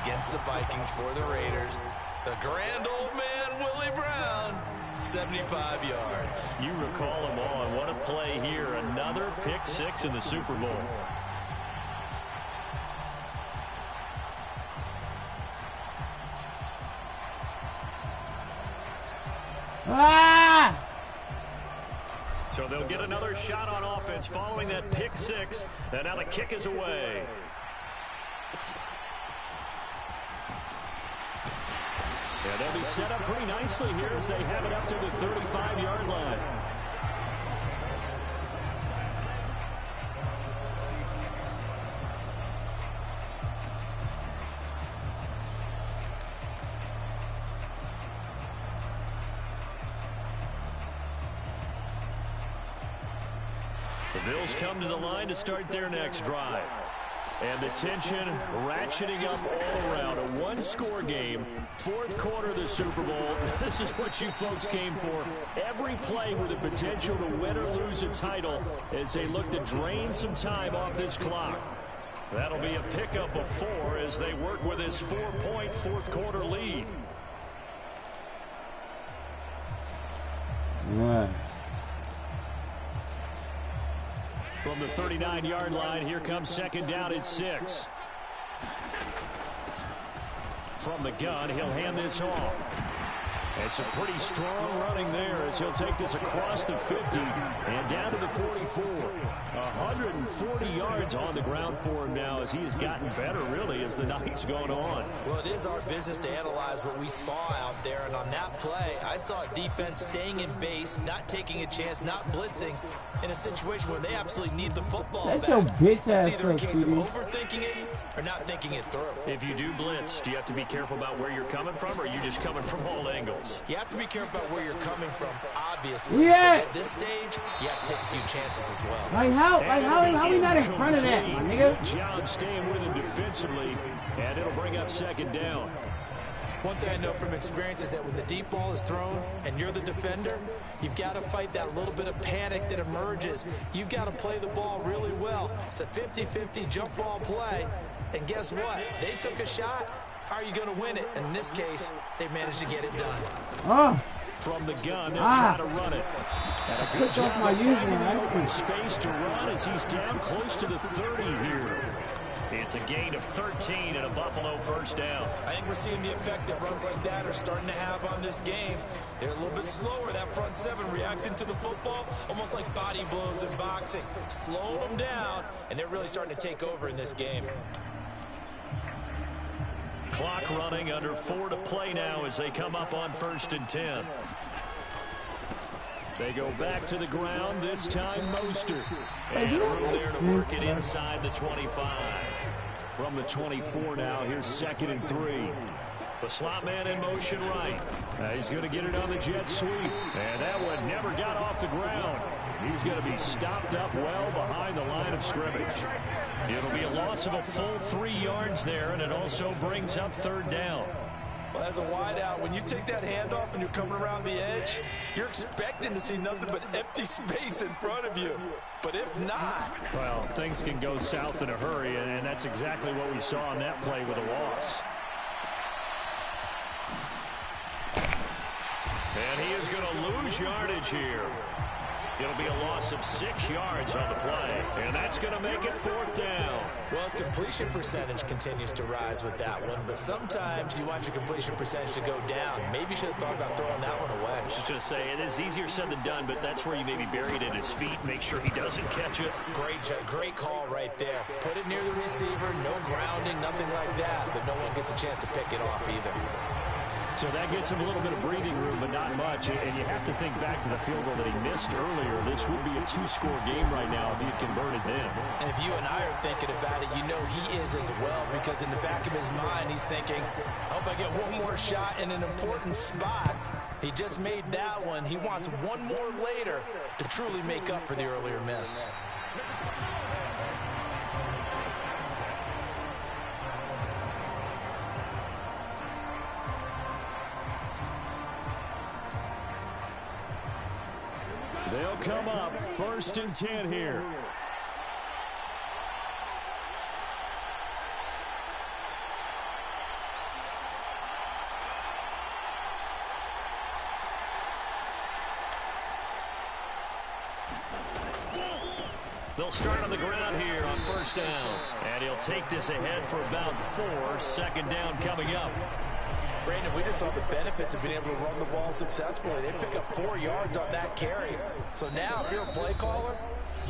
against the Vikings for the Raiders. The grand old man, Willie Brown, 75 yards. You recall them all, and what a play here. Another pick six in the Super Bowl. Ah! So they'll get another shot on offense following that pick six, and now the kick is away. And they'll be set up pretty nicely here as they have it up to the 35-yard line. The Bills come to the line to start their next drive. And the tension ratcheting up all around. A one-score game, fourth quarter of the Super Bowl. This is what you folks came for. Every play with the potential to win or lose a title as they look to drain some time off this clock. That'll be a pickup of 4 as they work with this 4-point fourth quarter lead. Yeah. From the 39-yard line, here comes second down at 6. From the gun, he'll hand this off. It's a pretty strong running there as he'll take this across the 50 and down to the 44. 140 yards on the ground for him now as he has gotten better, really, as the night's gone on. Well, it is our business to analyze what we saw out there, and on that play, I saw defense staying in base, not taking a chance, not blitzing, in a situation where they absolutely need the football That's back. your bitch It's ass either a up, case of CD. overthinking it or not thinking it through. If you do blitz, do you have to be careful about where you're coming from, or are you just coming from all angles? You have to be careful about where you're coming from, obviously. Yeah. But at this stage, you have to take a few chances as well. Like how we not in front of that, my nigga? Good job staying with him defensively, and it'll bring up second down. One thing I know from experience is that when the deep ball is thrown and you're the defender, you've got to fight that little bit of panic that emerges. You've got to play the ball really well. It's a 50-50 jump ball play. And guess what? They took a shot. How are you going to win it? And in this case, they managed to get it done. Oh. From the gun, they'll try to run it. And a good job my finding usual, the right? open space to run as he's down close to the 30 here. It's a gain of 13 and a Buffalo first down. I think we're seeing the effect that runs like that are starting to have on this game. They're a little bit slower, that front seven, reacting to the football, almost like body blows in boxing, slowing them down, and they're really starting to take over in this game. Clock running, under 4 to play now as they come up on 1st and 10. They go back to the ground, this time Mostert. And room there to work it inside the 25. From the 24 now, here's 2nd and 3. The slot man in motion right. He's going to get it on the jet sweep. And that one never got off the ground. He's going to be stopped up well behind the line of scrimmage. It'll be a loss of a full 3 yards there, and it also brings up 3rd down. Well, as a wideout, when you take that handoff and you're coming around the edge, you're expecting to see nothing but empty space in front of you. But if not... Well, things can go south in a hurry, and that's exactly what we saw on that play with a loss. And he is going to lose yardage here. It'll be a loss of 6 yards on the play, and that's going to make it 4th down. Well, his completion percentage continues to rise with that one, but sometimes you want your completion percentage to go down. Maybe you should have thought about throwing that one away. I was just going to say, it is easier said than done, but that's where you maybe bury it at his feet, make sure he doesn't catch it. Great call right there. Put it near the receiver, no grounding, nothing like that, but no one gets a chance to pick it off either. So that gets him a little bit of breathing room, but not much. And you have to think back to the field goal that he missed earlier. This would be a 2-score game right now if he had converted then. And if you and I are thinking about it, you know he is as well, because in the back of his mind, he's thinking, I hope I get one more shot in an important spot. He just made that one. He wants one more later to truly make up for the earlier miss. They'll come up 1st and 10 here. They'll start on the ground here on first down. And he'll take this ahead for about 4. Second down coming up. Brandon, we just saw the benefits of being able to run the ball successfully. They pick up 4 yards on that carry. So now, if you're a play caller,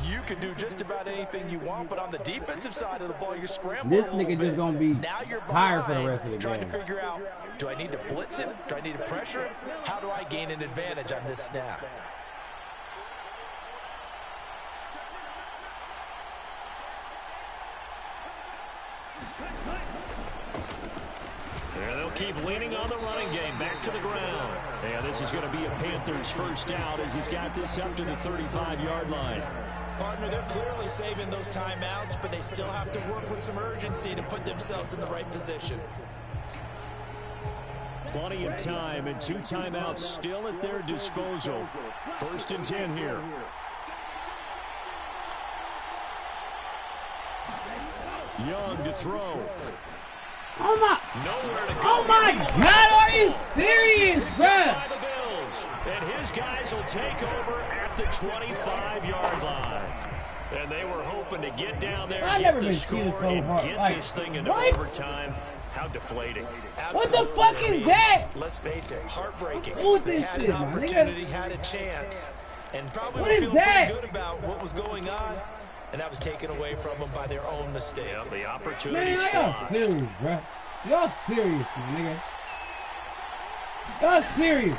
you can do just about anything you want. But on the defensive side of the ball, you're scrambling This a little nigga bit. just gonna be now you're tired for the rest of the trying game. to figure out, do I need to blitz him? Do I need to pressure him? How do I gain an advantage on this snap? And they'll keep leaning on the running game. Back to the ground. And this is going to be a Panthers first down as he's got this up to the 35-yard line. Partner, they're clearly saving those timeouts, but they still have to work with some urgency to put themselves in the right position. Plenty of time and 2 timeouts still at their disposal. First and 10 here. Young to throw. Oh my! Nowhere to go. Oh my God! Are you serious, bruh? By the Bills, and his guys will take over at the 25-yard line. And they were hoping to get down there, I've get never the been score, cheated so and hard. get Like, this thing into what? overtime. How deflating. What the Absolutely. fuck I is mean, that? Let's face it, heartbreaking. Who is They this had shit, an my nigga? opportunity, had a chance, and probably What were is feeling that? pretty good about what was going on, and that was taken away from them by their own mistake. Yeah, the opportunity Man, y'all squashed. serious, bruh. Y'all serious, my nigga. Y'all serious.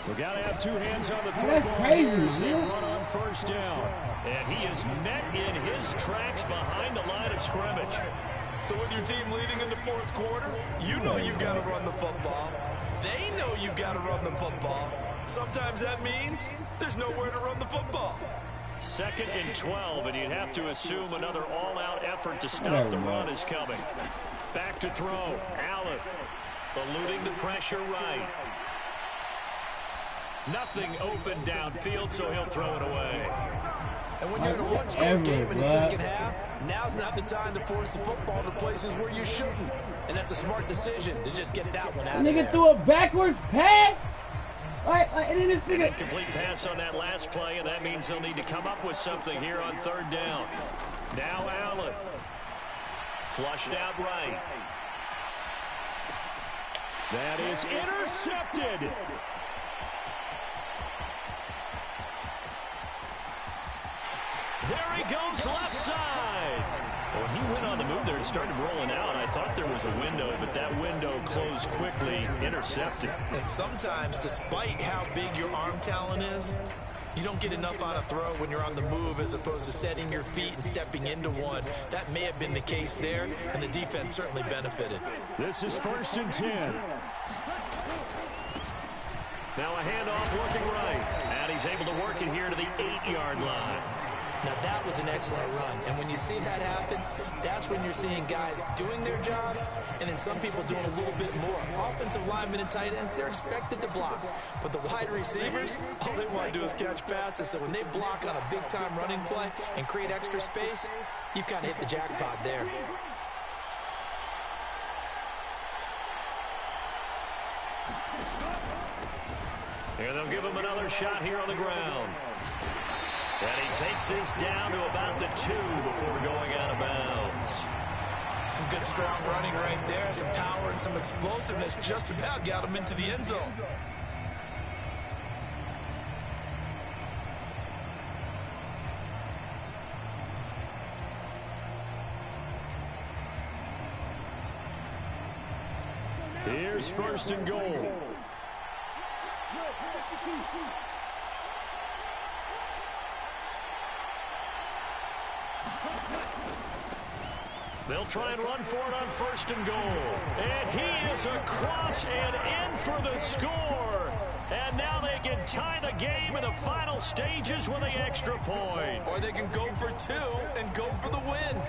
We got to have 2 hands on the That's football crazy, here as they man. run on first down. And he is met in his tracks behind the line of scrimmage. So with your team leading in the 4th quarter, you know you've got to run the football. They know you've got to run the football. Sometimes that means there's nowhere to run the football. 2nd and 12, and you'd have to assume another all-out effort to stop the run is coming. Back to throw. Allen eluding the pressure right. Nothing open downfield, so he'll throw it away. And when you're in a one-score game in the second half, now's not the time to force the football to places where you shouldn't. And that's a smart decision to just get that one out of there. Nigga threw a backwards pass. And then this nigga. Complete pass on that last play, and that means they'll need to come up with something here on 3rd down. Now Allen. Flushed out right. That is intercepted. There he goes left side. When he went on the move there and started rolling out, I thought there was a window, but that window closed quickly, intercepted. And sometimes, despite how big your arm talent is, you don't get enough on a throw when you're on the move as opposed to setting your feet and stepping into one. That may have been the case there, and the defense certainly benefited. This is 1st and 10. Now a handoff looking right. And he's able to work it here to the 8-yard line. Now that was an excellent run, and when you see that happen, that's when you're seeing guys doing their job, and then some people doing a little bit more. Offensive linemen and tight ends, they're expected to block, but the wide receivers, all they want to do is catch passes, so when they block on a big-time running play and create extra space, you've kind of hit the jackpot there. And they'll give him another shot here on the ground. And he takes this down to about the 2 before going out of bounds. Some good, strong running right there. Some power and some explosiveness just about got him into the end zone. Here's 1st and goal. They'll try and run for it on 1st and goal. And he is across and in for the score. And now they can tie the game in the final stages with the extra point. Or they can go for 2 and go for the win.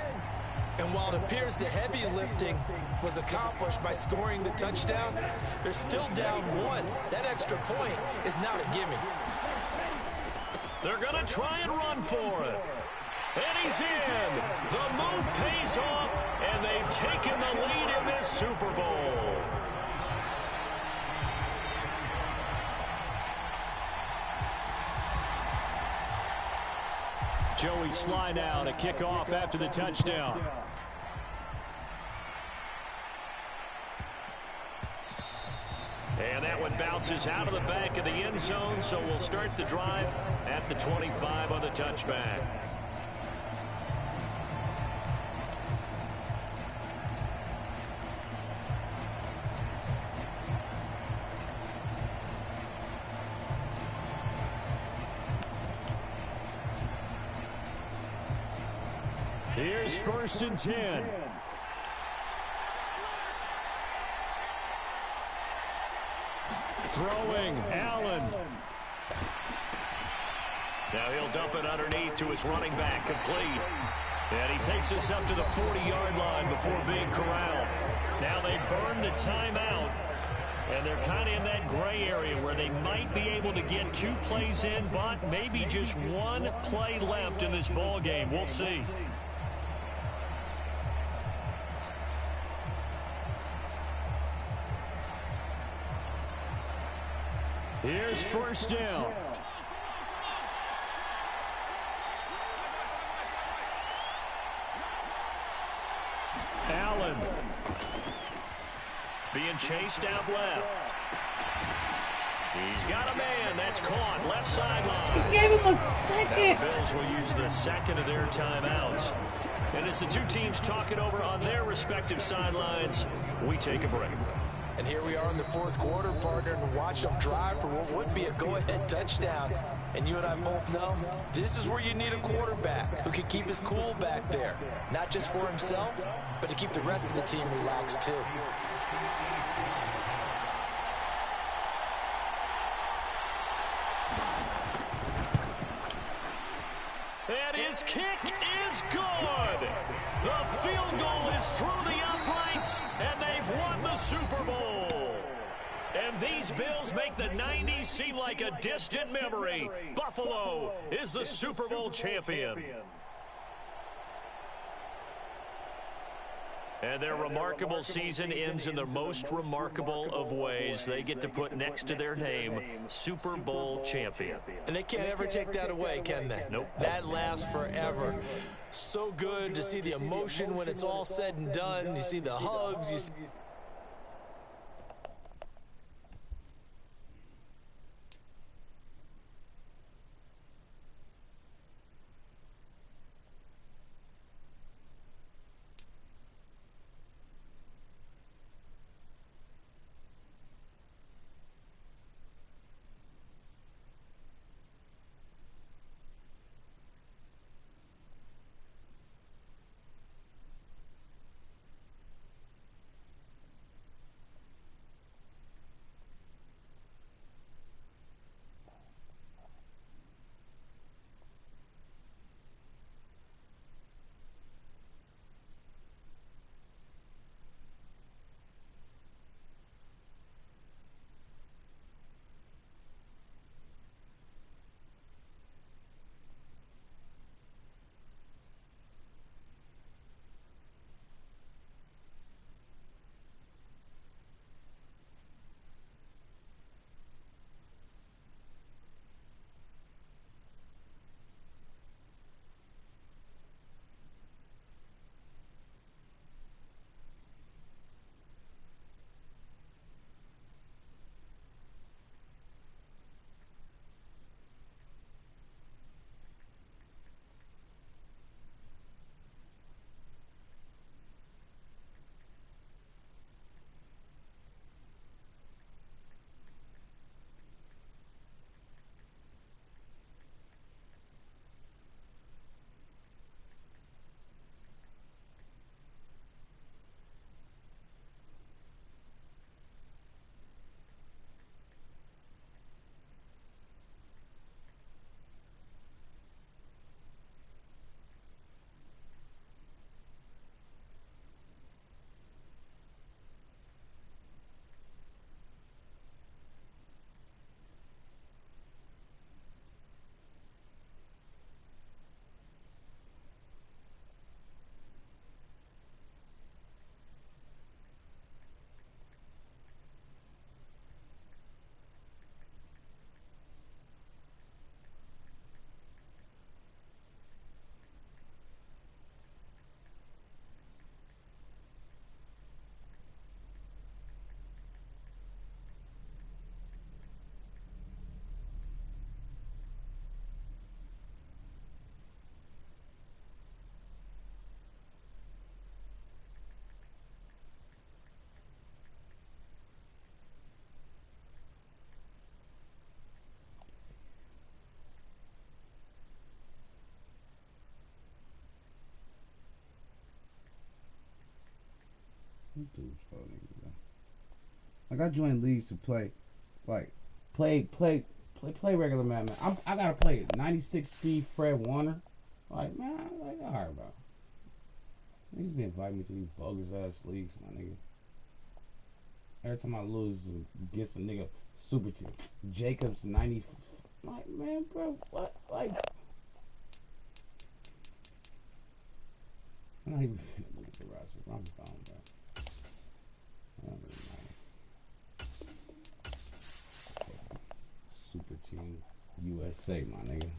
And while it appears the heavy lifting was accomplished by scoring the touchdown, they're still down 1. That extra point is not a gimme. They're going to try and run for it. And he's in. The move pays off, and they've taken the lead in this Super Bowl. Joey Sly now to kick off after the touchdown. And that one bounces out of the back of the end zone, so we'll start the drive at the 25 on the touchback. Here's 1st and 10. Throwing, Allen. Now he'll dump it underneath to his running back, complete. And he takes us up to the 40-yard line before being corralled. Now they burn the timeout, and they're kind of in that gray area where they might be able to get 2 plays in, but maybe just 1 play left in this ball game. We'll see. Here's 1st down. Allen being chased out left. He's got a man. That's caught. Left sideline. He gave him a second. Now the Bills will use the second of their timeouts. And as the two teams talk it over on their respective sidelines, we take a break. And here we are in the 4th quarter, partner, and watch them drive for what would be a go-ahead touchdown. And you and I both know this is where you need a quarterback who can keep his cool back there. Not just for himself, but to keep the rest of the team relaxed too. And his kick is good. The field goal is through the uprights, and they've won the Super Bowl. And these Bills make the 90s seem like a distant memory. Buffalo is the Super Bowl champion. And their remarkable season ends in the most remarkable of ways. They get to put next to their name, Super Bowl champion. And they can't ever take that away, can they? Nope. That lasts forever. So good to see the emotion when it's all said and done. You see the hugs. You see Dudes, bro, nigga, bro. Like, I joined leagues to play, like, play regular man. I gotta play 96 speed Fred Warner. Like, man, like, alright, bro. Niggas be inviting me to these bogus ass leagues, my nigga. Every time I lose against a nigga super team, Jacobs 90. Like, man, bro, what? Like, I'm not even finna look at the roster. I'm gone, bro. I don't really matter. Super team USA, my nigga.